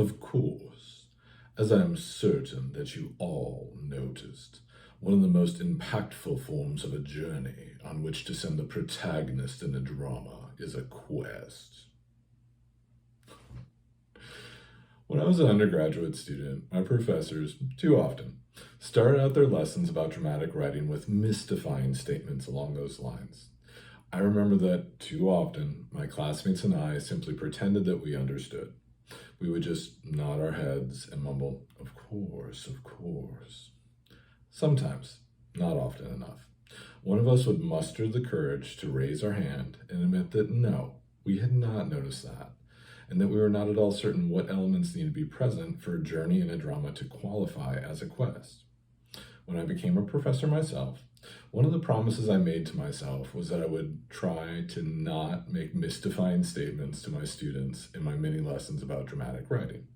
Of course, as I am certain that you all noticed, one of the most impactful forms of a journey on which to send the protagonist in a drama is a quest. When I was an undergraduate student, my professors, too often, started out their lessons about dramatic writing with mystifying statements along those lines. I remember that too often my classmates and I simply pretended that we understood. We would just nod our heads and mumble, of course, of course. Sometimes, not often enough, one of us would muster the courage to raise our hand and admit that no, we had not noticed that, and that we were not at all certain what elements needed to be present for a journey in a drama to qualify as a quest. When I became a professor myself, one of the promises I made to myself was that I would try to not make mystifying statements to my students in my mini lessons about dramatic writing.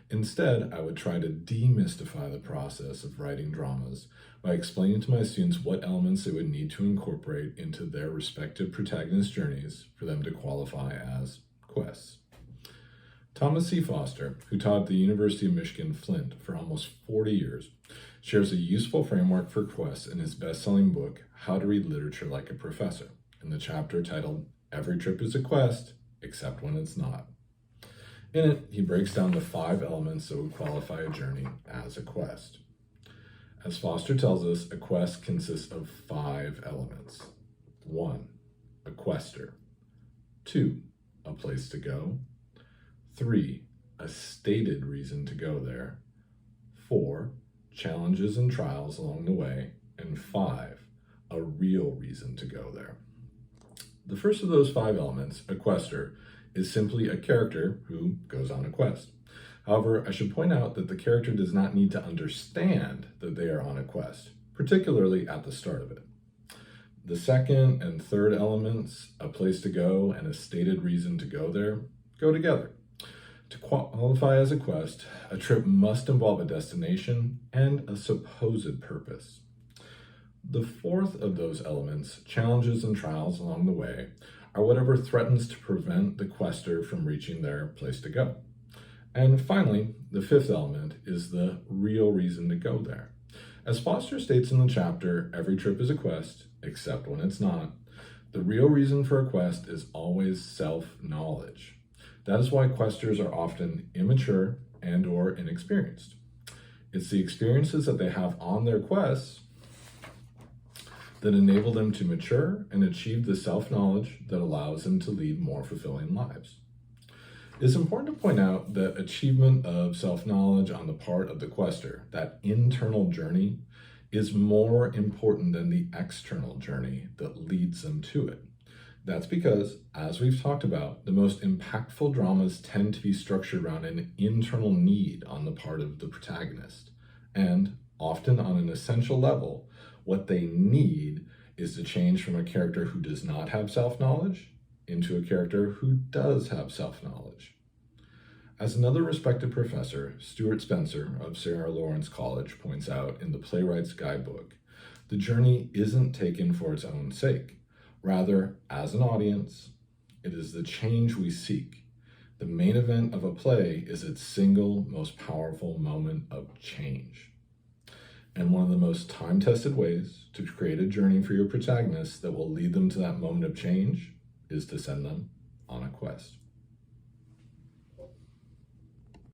Instead, I would try to demystify the process of writing dramas by explaining to my students what elements they would need to incorporate into their respective protagonist journeys for them to qualify as quests. Thomas C. Foster, who taught at the University of Michigan Flint for almost 40 years, shares a useful framework for quests in his best-selling book, How to Read Literature Like a Professor, in the chapter titled, Every Trip is a Quest, Except When It's Not. In it, he breaks down the 5 elements that would qualify a journey as a quest. As Foster tells us, a quest consists of 5 elements. 1. A quester. 2. A place to go. 3. A stated reason to go there. 4. Challenges and trials along the way. And 5. A real reason to go there. The first of those 5 elements, a quester, is simply a character who goes on a quest. However, I should point out that the character does not need to understand that they are on a quest, particularly at the start of it. The second and third elements, a place to go and a stated reason to go there, go together. To qualify as a quest, a trip must involve a destination and a supposed purpose. The fourth of those elements, challenges and trials along the way, are whatever threatens to prevent the quester from reaching their place to go. And finally, the fifth element is the real reason to go there. As Foster states in the chapter, every trip is a quest, except when it's not. The real reason for a quest is always self-knowledge. That is why questers are often immature and or inexperienced. It's the experiences that they have on their quests that enable them to mature and achieve the self-knowledge that allows them to lead more fulfilling lives. It's important to point out that achievement of self-knowledge on the part of the quester, that internal journey, is more important than the external journey that leads them to it. That's because, as we've talked about, the most impactful dramas tend to be structured around an internal need on the part of the protagonist. And, often on an essential level, what they need is to change from a character who does not have self-knowledge into a character who does have self-knowledge. As another respected professor, Stuart Spencer of Sarah Lawrence College, points out in the Playwright's Guidebook, the journey isn't taken for its own sake. Rather, as an audience, it is the change we seek. The main event of a play is its single most powerful moment of change. And one of the most time-tested ways to create a journey for your protagonists that will lead them to that moment of change is to send them on a quest.